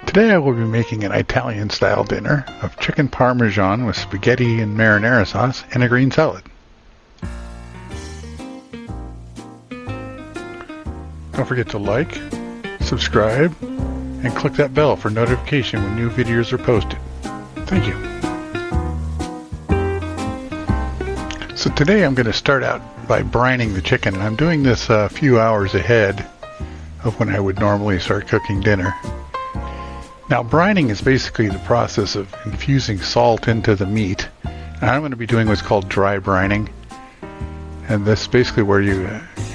Today I will be making an Italian-style dinner of chicken parmesan with spaghetti and marinara sauce and a green salad. Don't forget to like, subscribe, and click that bell for notification when new videos are posted. Thank you. So today I'm going to start out by brining the chicken, and I'm doing this a few hours ahead of when I would normally start cooking dinner. Now, brining is basically the process of infusing salt into the meat. And I'm going to be doing what's called dry brining. And this is basically where you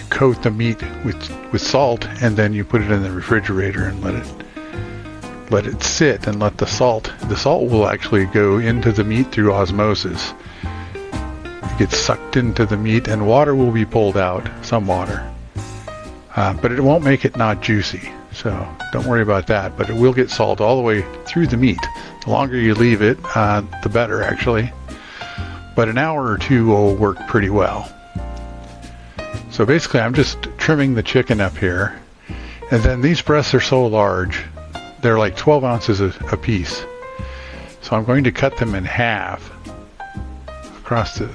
coat the meat with salt, and then you put it in the refrigerator and let it sit and let the salt will actually go into the meat through osmosis. It gets sucked into the meat, and water will be pulled out, some water. But it won't make it not juicy. So don't worry about that, but it will get salt all the way through the meat. The longer you leave it, the better actually. But an hour or two will work pretty well. So basically I'm just trimming the chicken up here. And then these breasts are so large, they're like 12 ounces a piece. So I'm going to cut them in half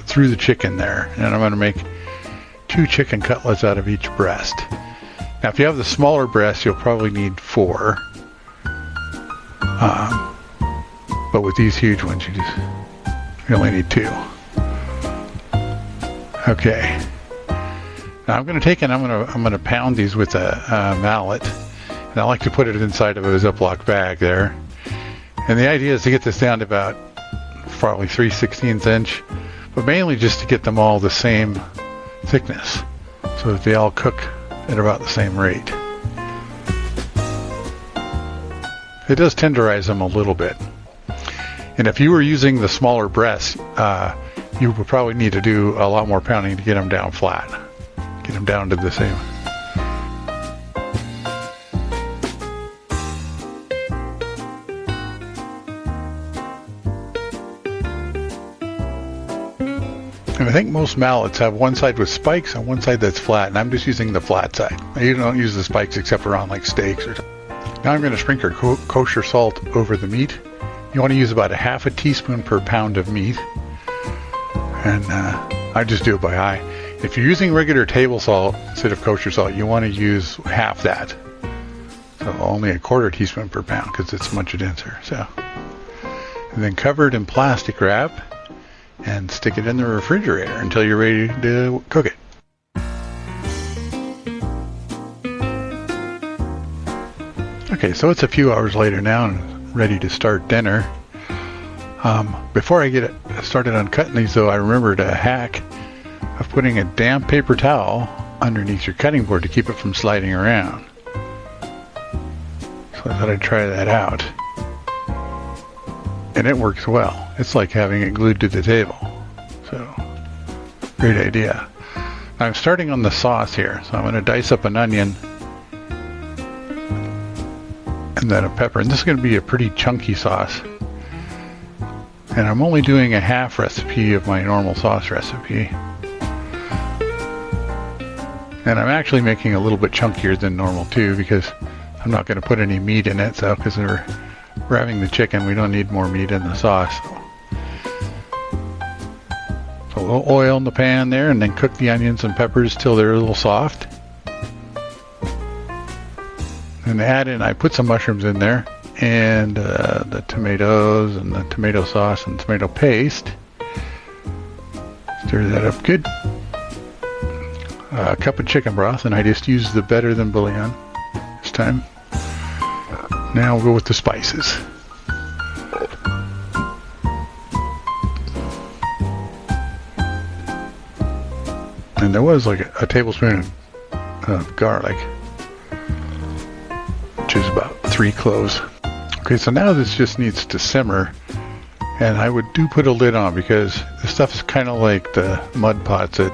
through the chicken there. And I'm going to make 2 chicken cutlets out of each breast. Now, if you have the smaller breast, you'll probably need 4. But with these huge ones, you only need 2. Okay. Now I'm going to take and I'm going to pound these with a mallet, and I like to put it inside of a Ziploc bag there. And the idea is to get this down to about probably 3/16 inch, but mainly just to get them all the same thickness, so that they all cook at about the same rate. It does tenderize them a little bit. And if you were using the smaller breasts, you would probably need to do a lot more pounding to get them down flat. Get them down to the same. And I think most mallets have one side with spikes and one side that's flat, and I'm just using the flat side. You don't use the spikes except around like steaks or something. Now I'm going to sprinkle kosher salt over the meat. You want to use about 1/2 teaspoon per pound of meat. And I just do it by eye. If you're using regular table salt instead of kosher salt, you want to use half that. So only 1/4 teaspoon per pound because it's much denser. So, and then cover it in plastic wrap and stick it in the refrigerator until you're ready to cook it. Okay, so it's a few hours later now and ready to start dinner. Before I get started on cutting these though, I remembered a hack of putting a damp paper towel underneath your cutting board to keep it from sliding around. So I thought I'd try that out. And it works well. It's like having it glued to the table. So, great idea. I'm starting on the sauce here. So I'm going to dice up an onion and then a pepper. And this is going to be a pretty chunky sauce. And I'm only doing a half recipe of my normal sauce recipe. And I'm actually making a little bit chunkier than normal too, because I'm not going to put any meat in it. So, because we're having the chicken, we don't need more meat in the sauce. So a little oil in the pan there, and then cook the onions and peppers till they're a little soft. And I put some mushrooms in there, and the tomatoes and the tomato sauce and tomato paste. Stir that up good. A cup of chicken broth, and I just used the better than bouillon this time. Now we'll go with the spices. And there was like a tablespoon of garlic, which is about 3 cloves. Okay, so now this just needs to simmer, and I would put a lid on, because this stuff is kind of like the mud pots at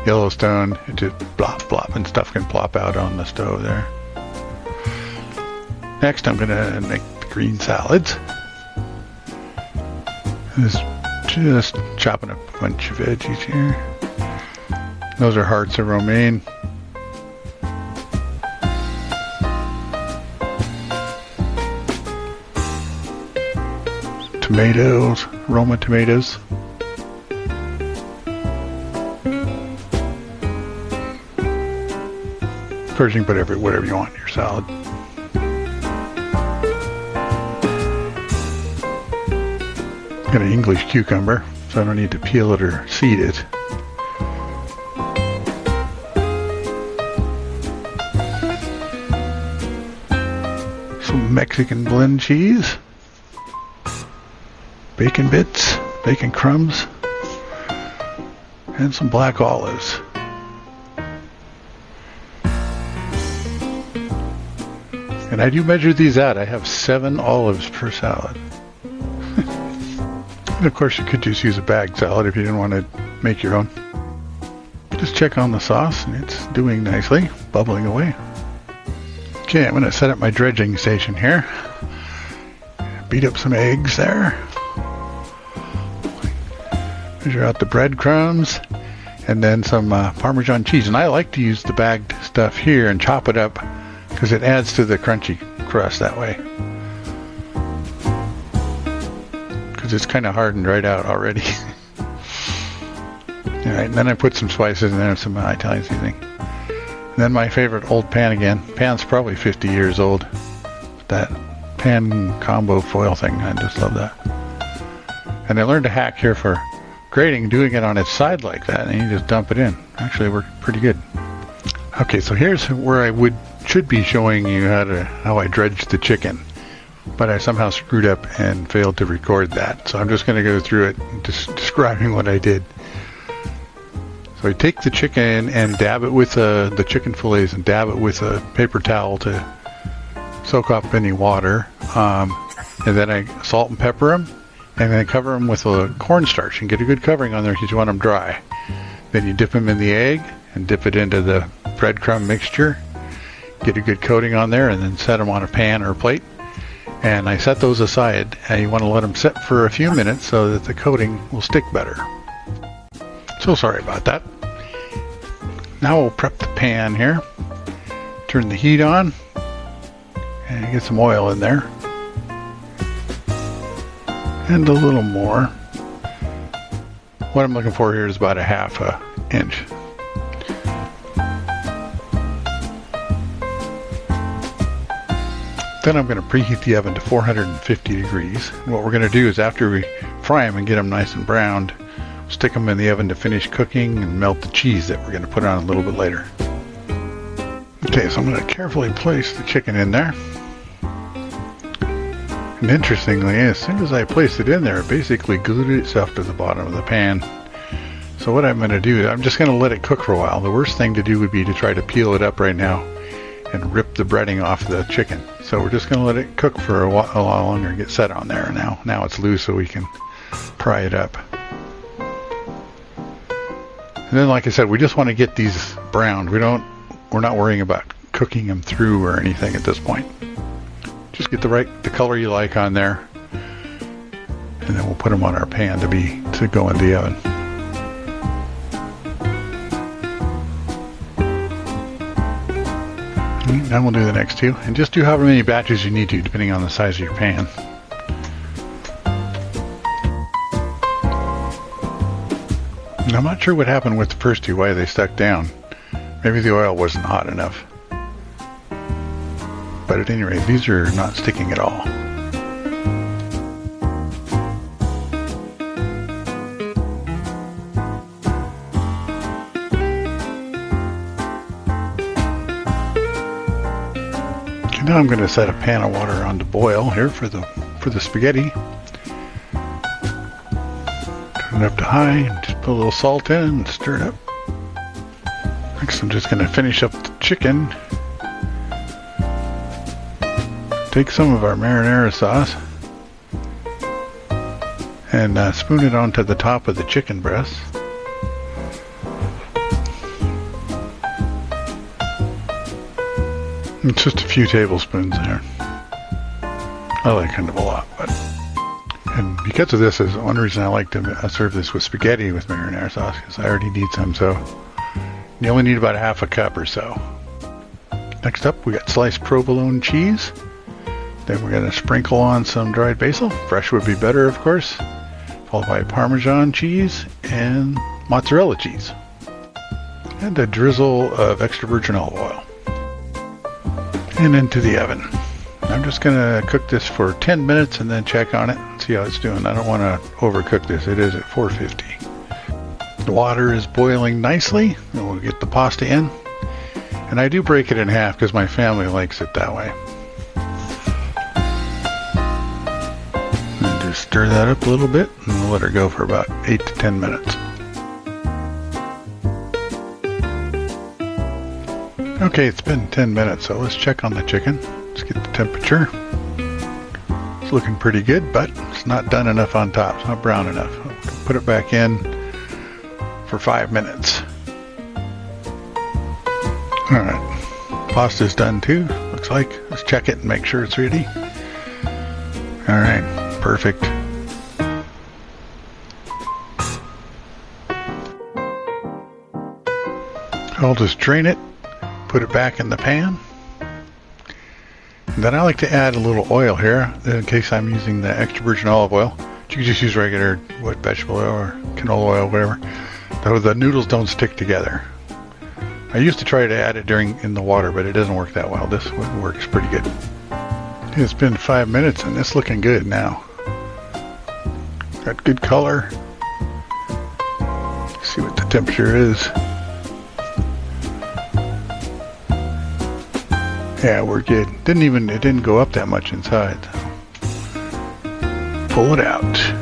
Yellowstone. It just blop blop and stuff can plop out on the stove there. Next I'm going to make the green salads. Just chopping up a bunch of veggies here. Those are hearts of romaine. tomatoes, Roma tomatoes. Of course, you can put whatever you want in your salad. Got an English cucumber, so I don't need to peel it or seed it. Some Mexican blend cheese, bacon bits, bacon crumbs, and some black olives. And I do measure these out. I have 7 olives per salad. And of course, you could just use a bagged salad if you didn't want to make your own. Just check on the sauce, and it's doing nicely, bubbling away. Okay, I'm going to set up my dredging station here. Beat up some eggs there. Measure out the breadcrumbs, and then some Parmesan cheese. And I like to use the bagged stuff here and chop it up because it adds to the crunchy crust that way. It's kind of hardened right out already. Alright, and then I put some spices and then some Italian seasoning. And then my favorite old pan again. Pan's probably 50 years old. That pan combo foil thing, I just love that. And I learned a hack here for grating, doing it on its side like that, and you just dump it in. Actually, it worked pretty good. Okay, so here's where I should be showing you how I dredged the chicken. But I somehow screwed up and failed to record that. So I'm just going to go through it, just describing what I did. So I take the chicken and dab it with the chicken fillets and dab it with a paper towel to soak up any water. And then I salt and pepper them, and then cover them with a cornstarch and get a good covering on there because you want them dry. Then you dip them in the egg and dip it into the breadcrumb mixture. Get a good coating on there, and then set them on a pan or a plate. And I set those aside, and you want to let them sit for a few minutes so that the coating will stick better. So sorry about that. Now we'll prep the pan here. Turn the heat on, and get some oil in there. And a little more. What I'm looking for here is about a ½ inch. Then I'm going to preheat the oven to 450 degrees. And what we're going to do is after we fry them and get them nice and browned, stick them in the oven to finish cooking and melt the cheese that we're going to put on a little bit later. Okay, so I'm going to carefully place the chicken in there. And interestingly, as soon as I placed it in there, it basically glued itself to the bottom of the pan. So what I'm going to do, I'm just going to let it cook for a while. The worst thing to do would be to try to peel it up right now and rip the breading off the chicken. So we're just going to let it cook for a while longer and get set on there. Now it's loose, so we can pry it up. And then, like I said, we just want to get these browned. We're not worrying about cooking them through or anything at this point. Just get the color you like on there, and then we'll put them on our pan to go in the oven. Then we'll do the next two, and just do however many batches you need to, depending on the size of your pan. And I'm not sure what happened with the first two, why they stuck down. Maybe the oil wasn't hot enough. But at any rate, these are not sticking at all. Now I'm going to set a pan of water on to boil here for the spaghetti. Turn it up to high and just put a little salt in and stir it up. Next I'm just going to finish up the chicken. Take some of our marinara sauce and spoon it onto the top of the chicken breast. It's just a few tablespoons there. I like kind of a lot, and because of this is one reason I like to serve this with spaghetti with marinara sauce, because I already need some, so you only need about ½ cup or so. Next up, we got sliced provolone cheese. Then we're going to sprinkle on some dried basil. Fresh would be better, of course. Followed by Parmesan cheese and mozzarella cheese. And a drizzle of extra virgin olive oil. And into the oven. I'm just going to cook this for 10 minutes and then check on it and see how it's doing. I don't want to overcook this. It is at 450. The water is boiling nicely, and we'll get the pasta in. And I do break it in half because my family likes it that way. And just stir that up a little bit and we'll let her go for about 8 to 10 minutes. Okay, it's been 10 minutes, so let's check on the chicken. Let's get the temperature. It's looking pretty good, but it's not done enough on top. It's not brown enough. I'll put it back in for 5 minutes. Alright, pasta's done too, looks like. Let's check it and make sure it's ready. Alright, perfect. I'll just drain it, put it back in the pan. And then I like to add a little oil here in case I'm using the extra virgin olive oil. You can just use regular wet vegetable oil or canola oil, whatever. Though the noodles don't stick together. I used to try to add it in the water, but it doesn't work that well. This one works pretty good. It's been 5 minutes and it's looking good now. Got good color. Let's see what the temperature is. Yeah, we're good. It didn't go up that much inside. Pull it out.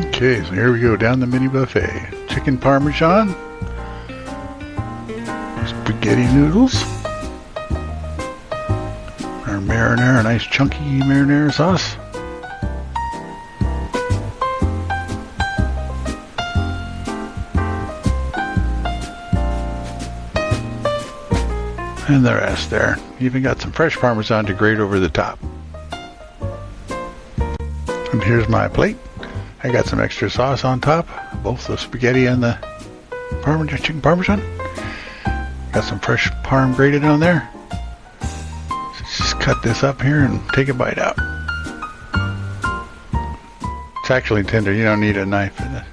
Okay, so here we go, down the mini buffet. Chicken Parmesan, spaghetti noodles, our marinara, nice chunky marinara sauce, and the rest there. Even got some fresh Parmesan to grate over the top. And here's my plate. I got some extra sauce on top, both the spaghetti and the chicken Parmesan. Got some fresh parm grated on there. So just cut this up here and take a bite out. It's actually tender, you don't need a knife for this.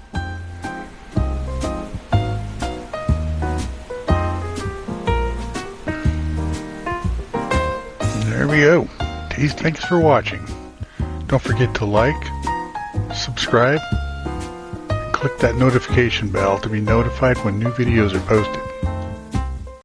There we go. Tasty. Thanks for watching. Don't forget to like, subscribe, and click that notification bell to be notified when new videos are posted.